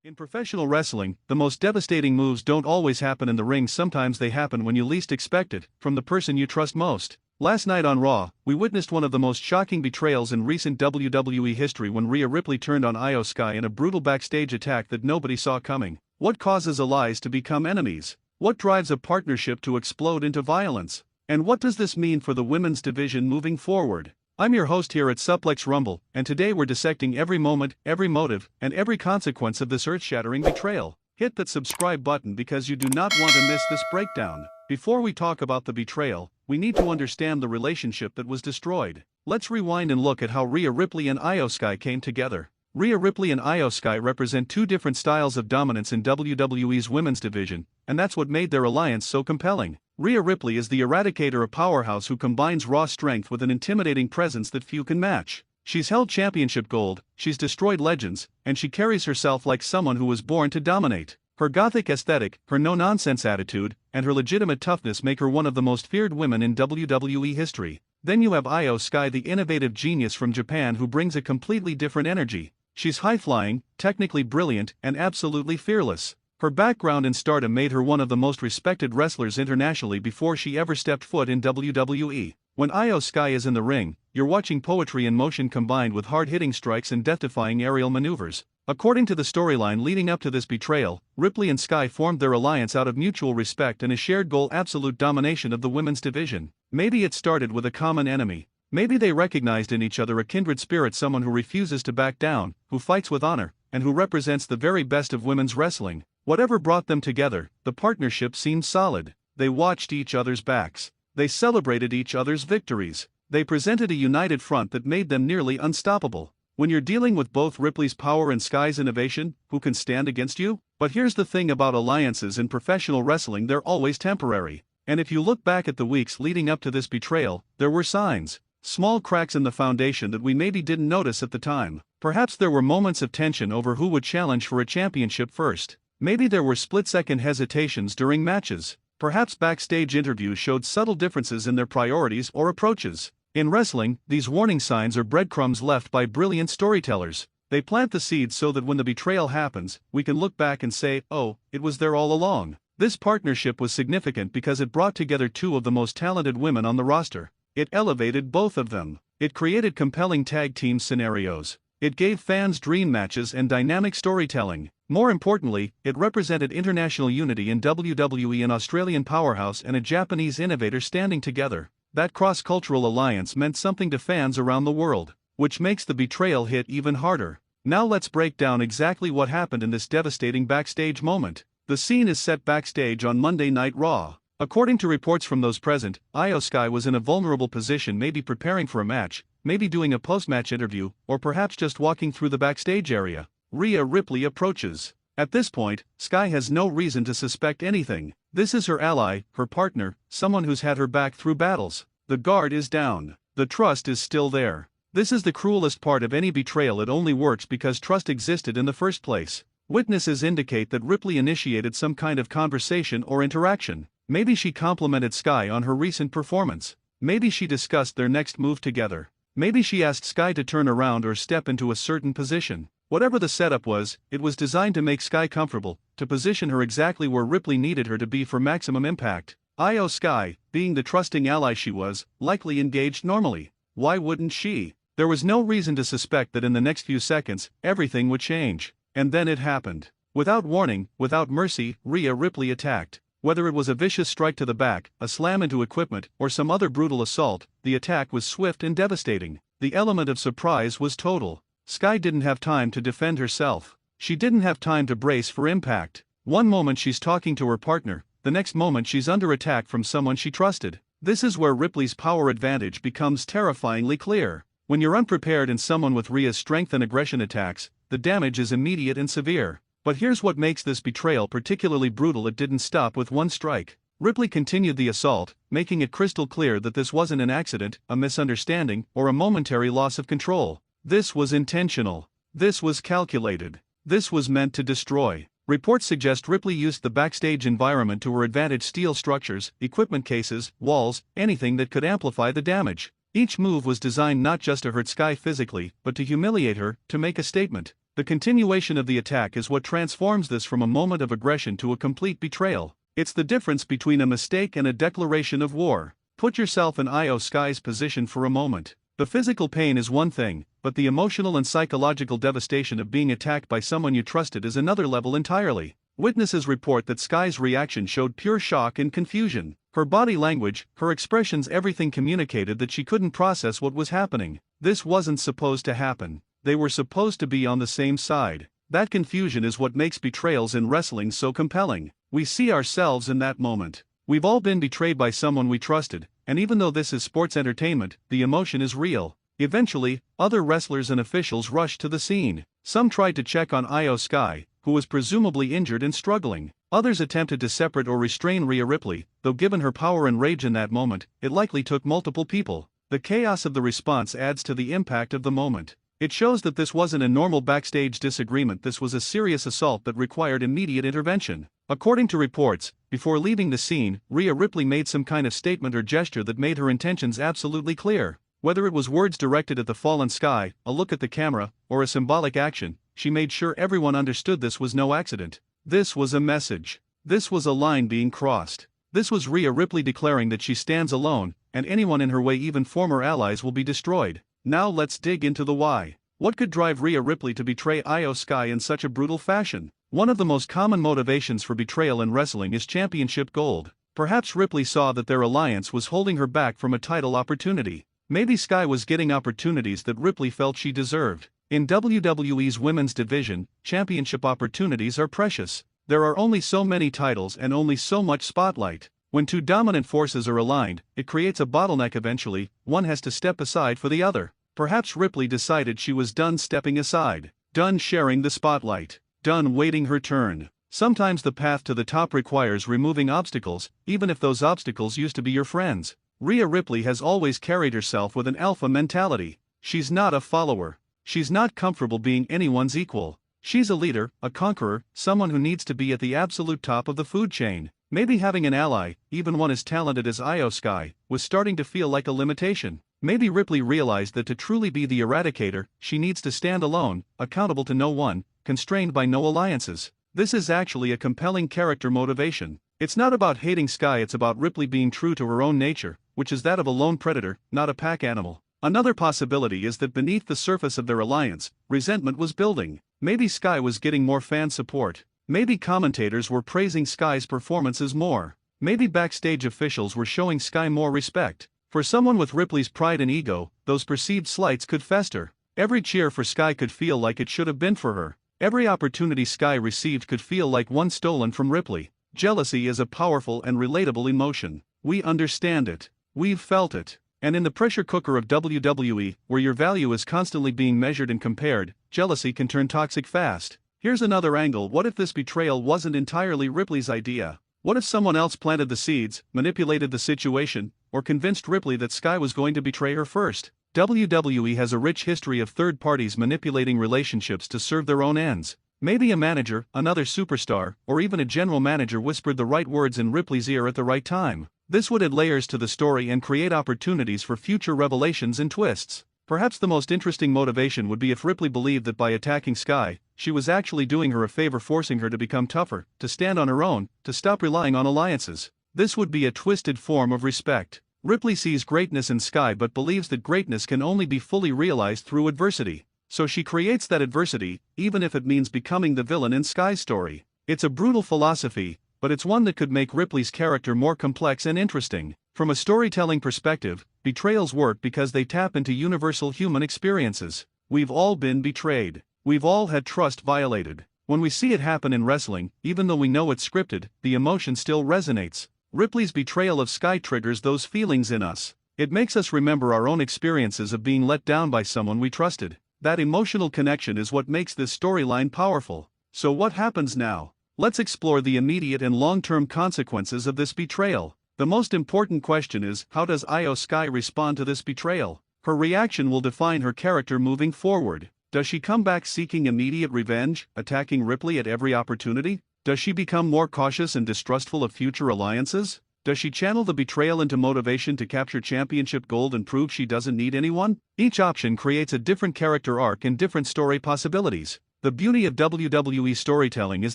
In professional wrestling, the most devastating moves don't always happen in the ring. Sometimes they happen when you least expect it, from the person you trust most. Last night on Raw, we witnessed one of the most shocking betrayals in recent WWE history when Rhea Ripley turned on Io Sky in a brutal backstage attack that nobody saw coming. What causes allies to become enemies? What drives a partnership to explode into violence? And what does this mean for the women's division moving forward? I'm your host here at Suplex Rumble, and today we're dissecting every moment, every motive, and every consequence of this earth-shattering betrayal. Hit that subscribe button because you do not want to miss this breakdown. Before we talk about the betrayal, we need to understand the relationship that was destroyed. Let's rewind and look at how Rhea Ripley and Io Sky came together. Rhea Ripley and Io Sky represent two different styles of dominance in WWE's women's division, and that's what made their alliance so compelling. Rhea Ripley is the eradicator, a powerhouse who combines raw strength with an intimidating presence that few can match. She's held championship gold, she's destroyed legends, and she carries herself like someone who was born to dominate. Her gothic aesthetic, her no-nonsense attitude, and her legitimate toughness make her one of the most feared women in WWE history. Then you have Io Sky, the innovative genius from Japan who brings a completely different energy. She's high-flying, technically brilliant, and absolutely fearless. Her background in stardom made her one of the most respected wrestlers internationally before she ever stepped foot in WWE. When Io Sky is in the ring, you're watching poetry in motion combined with hard-hitting strikes and death-defying aerial maneuvers. According to the storyline leading up to this betrayal, Ripley and Sky formed their alliance out of mutual respect and a shared goal: absolute domination of the women's division. Maybe it started with a common enemy. Maybe they recognized in each other a kindred spirit, someone who refuses to back down, who fights with honor, and who represents the very best of women's wrestling. Whatever brought them together, the partnership seemed solid. They watched each other's backs. They celebrated each other's victories. They presented a united front that made them nearly unstoppable. When you're dealing with both Ripley's power and Sky's innovation, who can stand against you? But here's the thing about alliances in professional wrestling: they're always temporary. And if you look back at the weeks leading up to this betrayal, there were signs. Small cracks in the foundation that we maybe didn't notice at the time. Perhaps there were moments of tension over who would challenge for a championship first. Maybe there were split-second hesitations during matches. Perhaps backstage interviews showed subtle differences in their priorities or approaches. In wrestling, these warning signs are breadcrumbs left by brilliant storytellers. They plant the seeds so that when the betrayal happens, we can look back and say, oh, it was there all along. This partnership was significant because it brought together two of the most talented women on the roster. It elevated both of them. It created compelling tag team scenarios. It gave fans dream matches and dynamic storytelling. More importantly, it represented international unity in WWE, an Australian powerhouse and a Japanese innovator standing together. That cross-cultural alliance meant something to fans around the world, which makes the betrayal hit even harder. Now let's break down exactly what happened in this devastating backstage moment. The scene is set backstage on Monday Night Raw. According to reports from those present, Io Sky was in a vulnerable position, maybe preparing for a match, maybe doing a post-match interview, or perhaps just walking through the backstage area. Rhea Ripley approaches. At this point, Sky has no reason to suspect anything. This is her ally, her partner, someone who's had her back through battles. The guard is down. The trust is still there. This is the cruelest part of any betrayal. It only works because trust existed in the first place. Witnesses indicate that Ripley initiated some kind of conversation or interaction. Maybe she complimented Sky on her recent performance. Maybe she discussed their next move together. Maybe she asked Sky to turn around or step into a certain position. Whatever the setup was, it was designed to make Sky comfortable, to position her exactly where Ripley needed her to be for maximum impact. Io Sky, being the trusting ally she was, likely engaged normally. Why wouldn't she? There was no reason to suspect that in the next few seconds, everything would change. And then it happened. Without warning, without mercy, Rhea Ripley attacked. Whether it was a vicious strike to the back, a slam into equipment, or some other brutal assault, the attack was swift and devastating. The element of surprise was total. Sky didn't have time to defend herself. She didn't have time to brace for impact. One moment she's talking to her partner, the next moment she's under attack from someone she trusted. This is where Ripley's power advantage becomes terrifyingly clear. When you're unprepared and someone with Rhea's strength and aggression attacks, the damage is immediate and severe. But here's what makes this betrayal particularly brutal: it didn't stop with one strike. Ripley continued the assault, making it crystal clear that this wasn't an accident, a misunderstanding, or a momentary loss of control. This was intentional. This was calculated. This was meant to destroy. Reports suggest Ripley used the backstage environment to her advantage: steel structures, equipment cases, walls, anything that could amplify the damage. Each move was designed not just to hurt Sky physically, but to humiliate her, to make a statement. The continuation of the attack is what transforms this from a moment of aggression to a complete betrayal. It's the difference between a mistake and a declaration of war. Put yourself in Io Sky's position for a moment. The physical pain is one thing, but the emotional and psychological devastation of being attacked by someone you trusted is another level entirely. Witnesses report that Sky's reaction showed pure shock and confusion. Her body language, her expressions, everything communicated that she couldn't process what was happening. This wasn't supposed to happen. They were supposed to be on the same side. That confusion is what makes betrayals in wrestling so compelling. We see ourselves in that moment. We've all been betrayed by someone we trusted, and even though this is sports entertainment, the emotion is real. Eventually, other wrestlers and officials rushed to the scene. Some tried to check on Io Sky, who was presumably injured and struggling. Others attempted to separate or restrain Rhea Ripley, though given her power and rage in that moment, it likely took multiple people. The chaos of the response adds to the impact of the moment. It shows that this wasn't a normal backstage disagreement, this was a serious assault that required immediate intervention. According to reports, before leaving the scene, Rhea Ripley made some kind of statement or gesture that made her intentions absolutely clear. Whether it was words directed at the fallen Sky, a look at the camera, or a symbolic action, she made sure everyone understood this was no accident. This was a message. This was a line being crossed. This was Rhea Ripley declaring that she stands alone, and anyone in her way, even former allies, will be destroyed. Now let's dig into the why. What could drive Rhea Ripley to betray Io Sky in such a brutal fashion? One of the most common motivations for betrayal in wrestling is championship gold. Perhaps Ripley saw that their alliance was holding her back from a title opportunity. Maybe Sky was getting opportunities that Ripley felt she deserved. In WWE's women's division, championship opportunities are precious. There are only so many titles and only so much spotlight. When two dominant forces are aligned, it creates a bottleneck. Eventually, one has to step aside for the other. Perhaps Ripley decided she was done stepping aside, done sharing the spotlight, done waiting her turn. Sometimes the path to the top requires removing obstacles, even if those obstacles used to be your friends. Rhea Ripley has always carried herself with an alpha mentality. She's not a follower. She's not comfortable being anyone's equal. She's a leader, a conqueror, someone who needs to be at the absolute top of the food chain. Maybe having an ally, even one as talented as Io Sky, was starting to feel like a limitation. Maybe Ripley realized that to truly be the eradicator, she needs to stand alone, accountable to no one, constrained by no alliances. This is actually a compelling character motivation. It's not about hating Sky, it's about Ripley being true to her own nature, which is that of a lone predator, not a pack animal. Another possibility is that beneath the surface of their alliance, resentment was building. Maybe Sky was getting more fan support. Maybe commentators were praising Sky's performances more. Maybe backstage officials were showing Sky more respect. For someone with Ripley's pride and ego, those perceived slights could fester. Every cheer for Sky could feel like it should have been for her. Every opportunity Sky received could feel like one stolen from Ripley. Jealousy is a powerful and relatable emotion. We understand it. We've felt it. And in the pressure cooker of WWE, where your value is constantly being measured and compared, jealousy can turn toxic fast. Here's another angle. What if this betrayal wasn't entirely Ripley's idea? What if someone else planted the seeds, manipulated the situation, or convinced Ripley that Sky was going to betray her first? WWE has a rich history of third parties manipulating relationships to serve their own ends. Maybe a manager, another superstar, or even a general manager whispered the right words in Ripley's ear at the right time. This would add layers to the story and create opportunities for future revelations and twists. Perhaps the most interesting motivation would be if Ripley believed that by attacking Sky, she was actually doing her a favor, forcing her to become tougher, to stand on her own, to stop relying on alliances. This would be a twisted form of respect. Ripley sees greatness in Sky but believes that greatness can only be fully realized through adversity. So she creates that adversity, even if it means becoming the villain in Sky's story. It's a brutal philosophy, but it's one that could make Ripley's character more complex and interesting. From a storytelling perspective, betrayals work because they tap into universal human experiences. We've all been betrayed. We've all had trust violated. When we see it happen in wrestling, even though we know it's scripted, the emotion still resonates. Ripley's betrayal of Sky triggers those feelings in us. It makes us remember our own experiences of being let down by someone we trusted. That emotional connection is what makes this storyline powerful. So what happens now? Let's explore the immediate and long-term consequences of this betrayal. The most important question is, how does Io Sky respond to this betrayal? Her reaction will define her character moving forward. Does she come back seeking immediate revenge, attacking Ripley at every opportunity? Does she become more cautious and distrustful of future alliances? Does she channel the betrayal into motivation to capture championship gold and prove she doesn't need anyone? Each option creates a different character arc and different story possibilities. The beauty of WWE storytelling is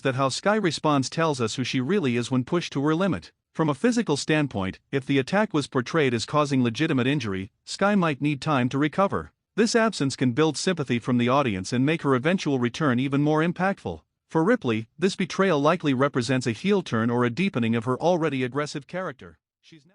that how Sky responds tells us who she really is when pushed to her limit. From a physical standpoint, if the attack was portrayed as causing legitimate injury, Sky might need time to recover. This absence can build sympathy from the audience and make her eventual return even more impactful. For Ripley, this betrayal likely represents a heel turn or a deepening of her already aggressive character. She's now